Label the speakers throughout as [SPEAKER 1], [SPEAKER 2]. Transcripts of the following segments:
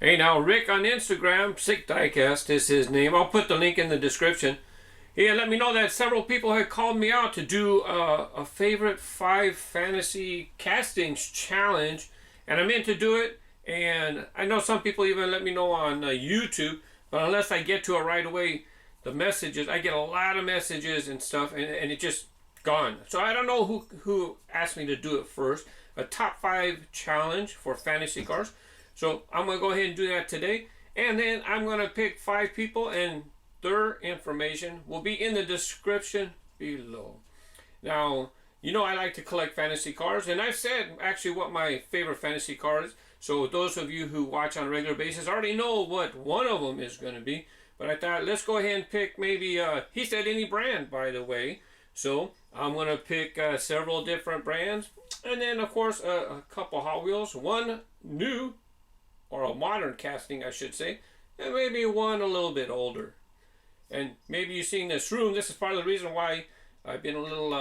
[SPEAKER 1] Hey now, Rick on Instagram, Sick Diecast is his name. I'll put the link in the description. He let me know that several people had called me out to do a favorite 5 fantasy castings challenge, and I meant to do it. And I know some people even let me know on YouTube, but unless I get to it right away, the messages, I get a lot of messages and stuff, and it just gone. So I don't know who asked me to do it first. A top 5 challenge for fantasy cars. So I'm going to go ahead and do that today. And then I'm going to pick 5 people, and their information will be in the description below. Now, you know I like to collect fantasy cars, and I've said actually what my favorite fantasy car is. So those of you who watch on a regular basis already know what one of them is going to be. But I thought, let's go ahead and pick maybe, he said any brand, by the way. So I'm going to pick several different brands. And then, of course, a couple Hot Wheels. One new, or a modern casting, I should say. And maybe one a little bit older. And maybe you've seen this room. This is part of the reason why I've been a little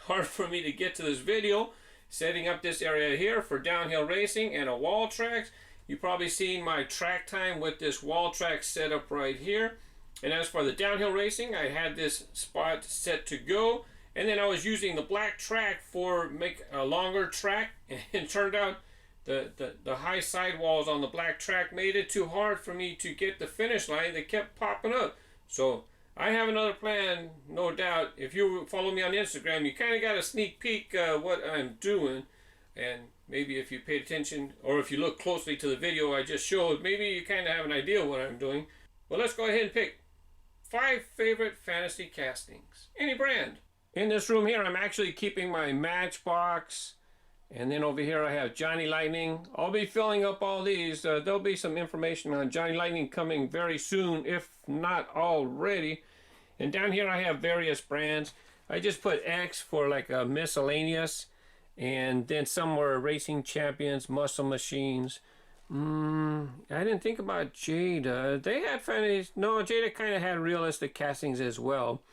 [SPEAKER 1] hard for me to get to this video. Setting up this area here for downhill racing and a wall tracks. You've probably seen my track time with this wall track set up right here. And as for the downhill racing, I had this spot set to go. And then I was using the black track for make a longer track. And it turned out the high sidewalls on the black track made it too hard for me to get the finish line. They kept popping up. So I have another plan, no doubt. If you follow me on Instagram, you kind of got a sneak peek what I'm doing. And maybe if you paid attention, or if you look closely to the video I just showed, maybe you kind of have an idea what I'm doing. Well, let's go ahead and pick 5 favorite fantasy castings. Any brand. In this room here, I'm actually keeping my Matchbox. And then over here I have Johnny Lightning. I'll be filling up all these. There'll be some information on Johnny Lightning coming very soon, if not already. And down here I have various brands. I just put X for like a miscellaneous. And then some were Racing Champions, Muscle Machines. I didn't think about Jada. They had fantasy. No, Jada kind of had realistic castings as well.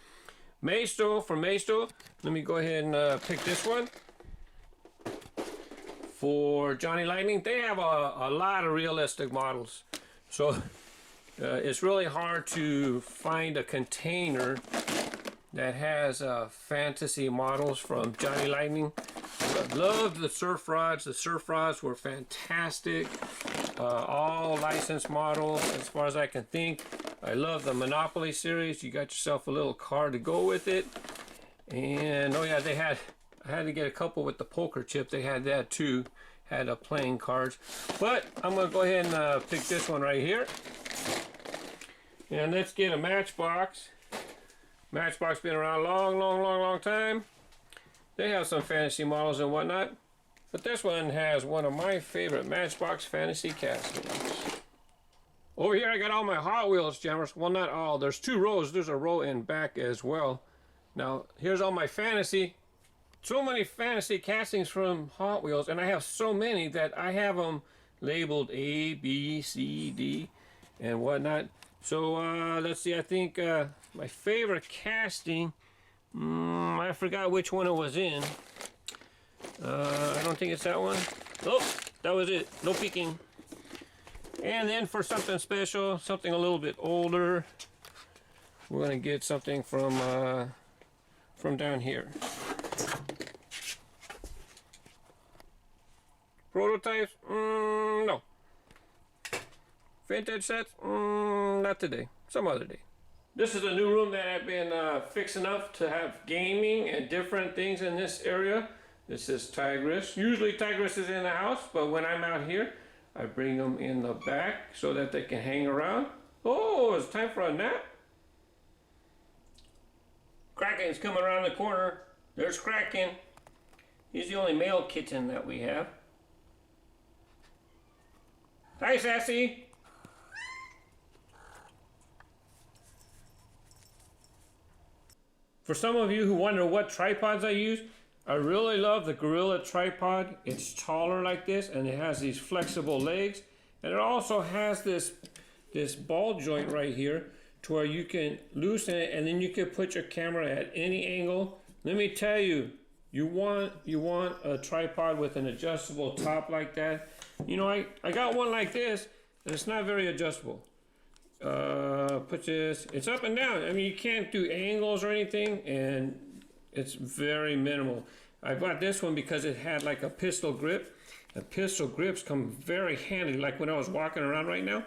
[SPEAKER 1] Maisto for Maisto. Let me go ahead and pick this one. For Johnny Lightning, they have a lot of realistic models. So it's really hard to find a container that has fantasy models from Johnny Lightning. I loved the surf rods. The surf rods were fantastic. All licensed models as far as I can think. I love the Monopoly series. You got yourself a little car to go with it. And oh yeah, I had to get a couple with the poker chip. They had that too. Had playing cards. But I'm going to go ahead and pick this one right here. And let's get a Matchbox. Matchbox been around a long time. They have some fantasy models and whatnot. But this one has one of my favorite Matchbox fantasy castings. Over here I got all my Hot Wheels jammers. Well, not all. There's 2 rows. There's a row in back as well. Now, here's all my fantasy. So many fantasy castings from Hot Wheels, and I have so many that I have them labeled A, B, C, D, and whatnot. So let's see, I think my favorite casting, I forgot which one it was in. I don't think it's that one. Oh, that was it. No peeking. And then for something special, something a little bit older, we're going to get something from down here. Prototypes? No. Vintage sets? Not today. Some other day. This is a new room that I've been fixing up to have gaming and different things in this area. This is Tigress. Usually Tigress is in the house, but when I'm out here, I bring them in the back so that they can hang around. Oh, it's time for a nap. Kraken's coming around the corner. There's Kraken. He's the only male kitten that we have. Hi, Sassy. For some of you who wonder what tripods I use, I really love the Gorilla tripod. It's taller like this, and it has these flexible legs. And it also has this ball joint right here to where you can loosen it, and then you can put your camera at any angle. Let me tell you, you want a tripod with an adjustable top like that. You know, I got one like this, and it's not very adjustable. Put this, it's up and down. I mean, you can't do angles or anything, and it's very minimal. I bought this one because it had like a pistol grip. The pistol grips come very handy, like when I was walking around right now.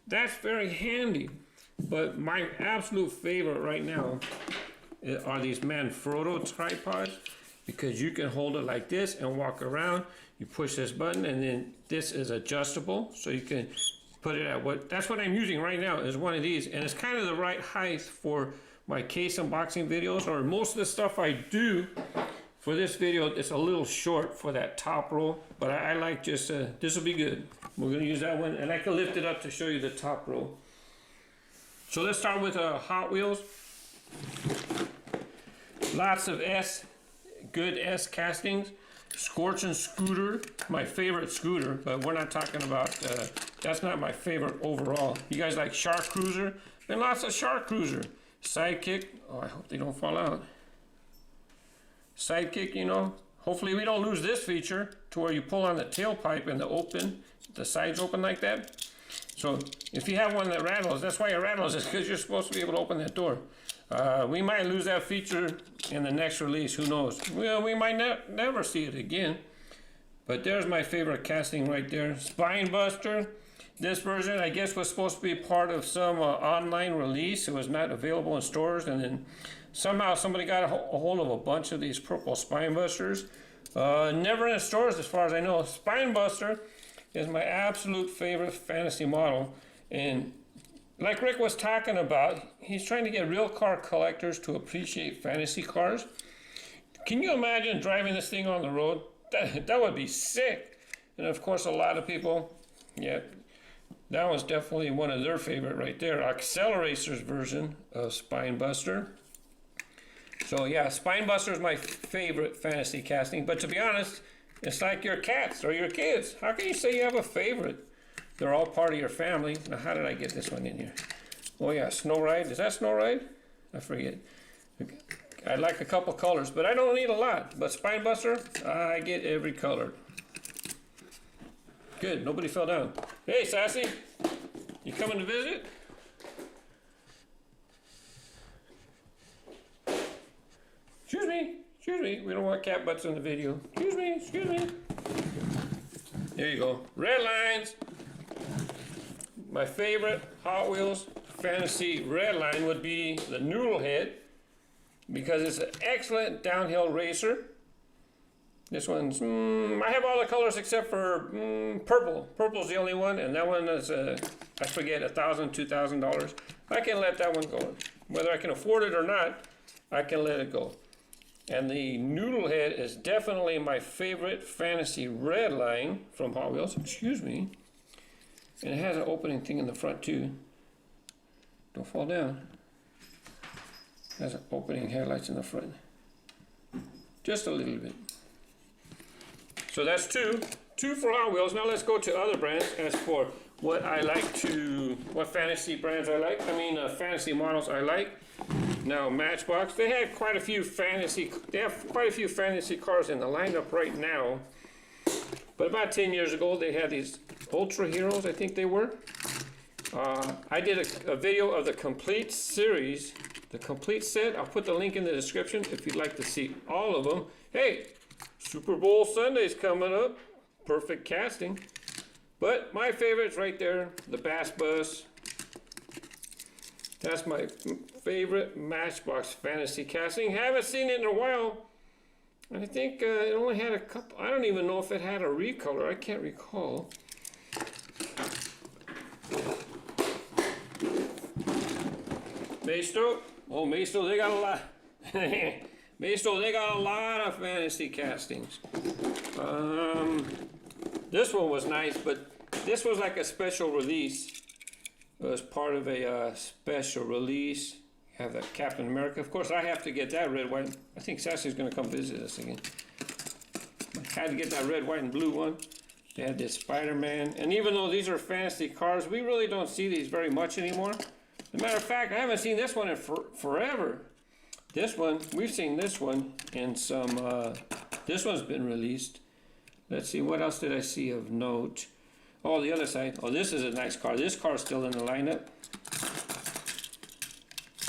[SPEAKER 1] That's very handy. But my absolute favorite right now are these Manfrotto tripods, because you can hold it like this and walk around. You push this button, and then this is adjustable, so you can put it at that's what I'm using right now, is one of these, and it's kind of the right height for my case unboxing videos, or most of the stuff I do. For this video, it's a little short for that top row, but I like just, this will be good. We're gonna use that one, and I can lift it up to show you the top row. So let's start with Hot Wheels. Lots of good S castings. Scorching Scooter, my favorite scooter, but we're not talking about, that's not my favorite overall. You guys like Shark Cruiser? Then lots of Shark Cruiser. Sidekick, oh, I hope they don't fall out. Sidekick, you know, hopefully we don't lose this feature to where you pull on the tailpipe and the sides open like that. So if you have one that rattles, that's why it rattles, is because you're supposed to be able to open that door. We might lose that feature in the next release, who knows? Well, we might never see it again. But there's my favorite casting right there. Spinebuster. This version, I guess, was supposed to be part of some online release. It was not available in stores, and then somehow somebody got a hold of a bunch of these purple Spinebusters. Never in the stores as far as I know. Spinebuster is my absolute favorite fantasy model, and like Rick was talking about, he's trying to get real car collectors to appreciate fantasy cars. Can you imagine driving this thing on the road? That would be sick. And of course, a lot of people, yeah, that was definitely one of their favorite right there. Accelerator's version of Spinebuster. So yeah, Spinebuster is my favorite fantasy casting. But to be honest, it's like your cats or your kids. How can you say you have a favorite? They're all part of your family. Now, how did I get this one in here? Oh yeah, Snow Ride. Is that Snow Ride? I forget. I like a couple colors, but I don't need a lot. But Spinebuster, I get every color. Good, nobody fell down. Hey, Sassy, you coming to visit? Excuse me, we don't want cat butts in the video. Excuse me. There you go, Redlines. My favorite Hot Wheels fantasy Redline would be the Noodlehead, because it's an excellent downhill racer. This one's, I have all the colors except for purple. Purple's the only one, and that one is, I forget, $1,000, $2,000. I can let that one go. Whether I can afford it or not, I can let it go. And the Noodlehead is definitely my favorite fantasy Redline from Hot Wheels. Excuse me. And it has an opening thing in the front too. Don't fall down. It has an opening headlights in the front. Just a little bit. So that's two for Hot Wheels. Now let's go to other brands. As for what I like what fantasy brands I like. Fantasy models I like. Now Matchbox, they have quite a few fantasy cars in the lineup right now. But about 10 years ago, they had these Ultra Heroes, I think they were. I did a video of the complete series, the complete set. I'll put the link in the description if you'd like to see all of them. Hey, Super Bowl Sunday's coming up. Perfect casting. But my favorite's right there, the Bass Bus. That's my favorite Matchbox fantasy casting. Haven't seen it in a while. I think it only had a couple. I don't even know if it had a recolor. I can't recall. Maisto. Oh, Maisto, they got a lot. Maisto, they got a lot of fantasy castings. This one was nice, but this was like a special release. It was part of a special release. You have that Captain America. Of course, I have to get that red, white. I think Sassy's going to come visit us again. I had to get that red, white, and blue one. They had this Spider-Man. And even though these are fantasy cars, we really don't see these very much anymore. As a matter of fact, I haven't seen this one in forever. This one, we've seen this one in some, this one's been released. Let's see, what else did I see of note? Oh, the other side. Oh, this is a nice car. This car is still in the lineup.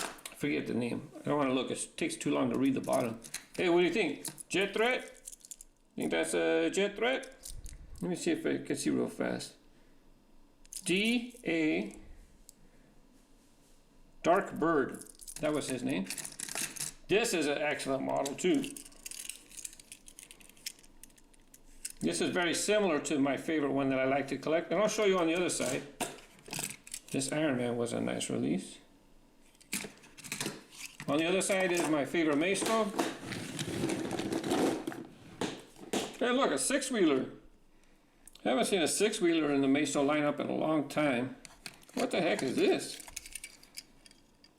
[SPEAKER 1] I forget the name. I don't want to look. It takes too long to read the bottom. Hey, what do you think? Jet Threat? Think that's a Jet Threat? Let me see if I can see real fast. D.A. Dark Bird. That was his name. This is an excellent model too. This is very similar to my favorite one that I like to collect. And I'll show you on the other side. This Iron Man was a nice release. On the other side is my favorite Maisto. Hey, look, a six-wheeler. I haven't seen a six-wheeler in the Maisto lineup in a long time. What the heck is this?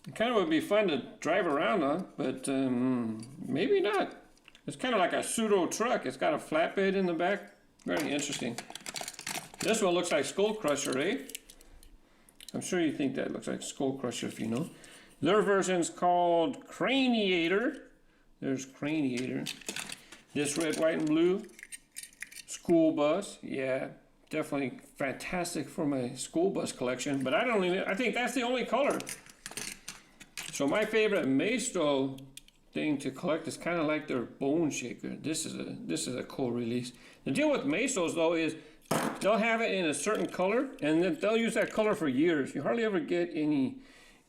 [SPEAKER 1] It kind of would be fun to drive around on, but maybe not. It's kind of like a pseudo truck. It's got a flatbed in the back. Very interesting. This one looks like Skull Crusher, eh? I'm sure you think that looks like Skull Crusher if you know. Their version's called Craniator. There's Craniator. This red, white, and blue. School bus. Yeah, definitely fantastic for my school bus collection. But I think that's the only color. So my favorite Maisto thing to collect is kind of like their Bone Shaker. This is a cool release. The deal with Maistos though is they'll have it in a certain color, and then they'll use that color for years. You hardly ever get any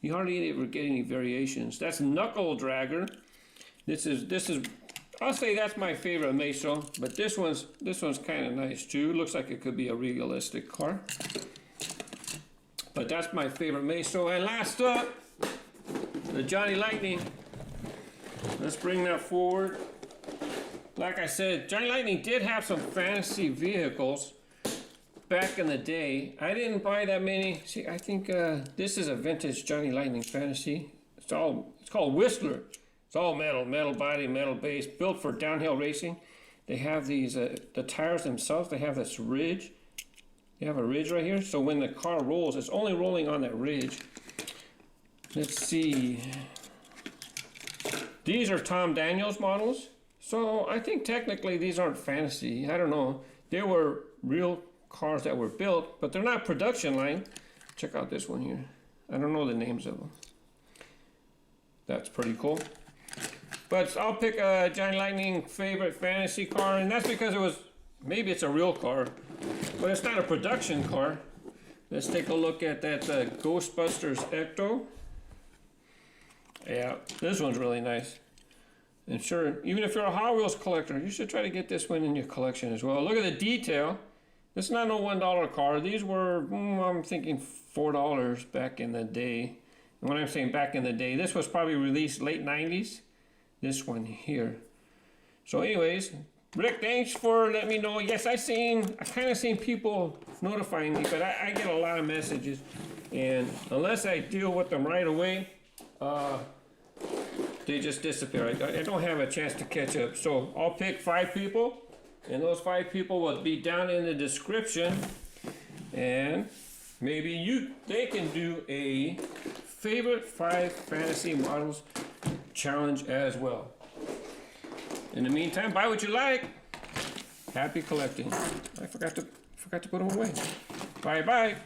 [SPEAKER 1] variations. That's Knuckle Dragger. This is I'll say that's my favorite Maisto, but this one's kind of nice too. Looks like it could be a realistic car. But that's my favorite Maisto. And last up, the Johnny Lightning. Let's bring that forward. Like I said, Johnny Lightning did have some fantasy vehicles back in the day. I didn't buy that many. See, I think this is a vintage Johnny Lightning fantasy. It's called Whistler. It's all metal body, metal base, built for downhill racing. They have these, the tires themselves, they have this ridge. You have a ridge right here, so when the car rolls, it's only rolling on that ridge. Let's see. These are Tom Daniels models. So I think technically these aren't fantasy. I don't know. They were real cars that were built, but they're not production line. Check out this one here. I don't know the names of them. That's pretty cool. But I'll pick a Johnny Lightning favorite fantasy car, and that's because maybe it's a real car, but it's not a production car. Let's take a look at that Ghostbusters Ecto. Yeah, this one's really nice. And sure, even if you're a Hot Wheels collector, you should try to get this one in your collection as well. Look at the detail. This is not no $1 car. These were, I'm thinking $4 back in the day. And when I'm saying back in the day, this was probably released late 90s. This one here. So anyways, Rick, thanks for letting me know. Yes, I kind of seen people notifying me, but I get a lot of messages. And unless I deal with them right away, they just disappear. I don't have a chance to catch up. So I'll pick 5 people, and those 5 people will be down in the description. And maybe they can do a favorite 5 fantasy models challenge as well. In the meantime, buy what you like. Happy collecting. I forgot to put them away. Bye bye.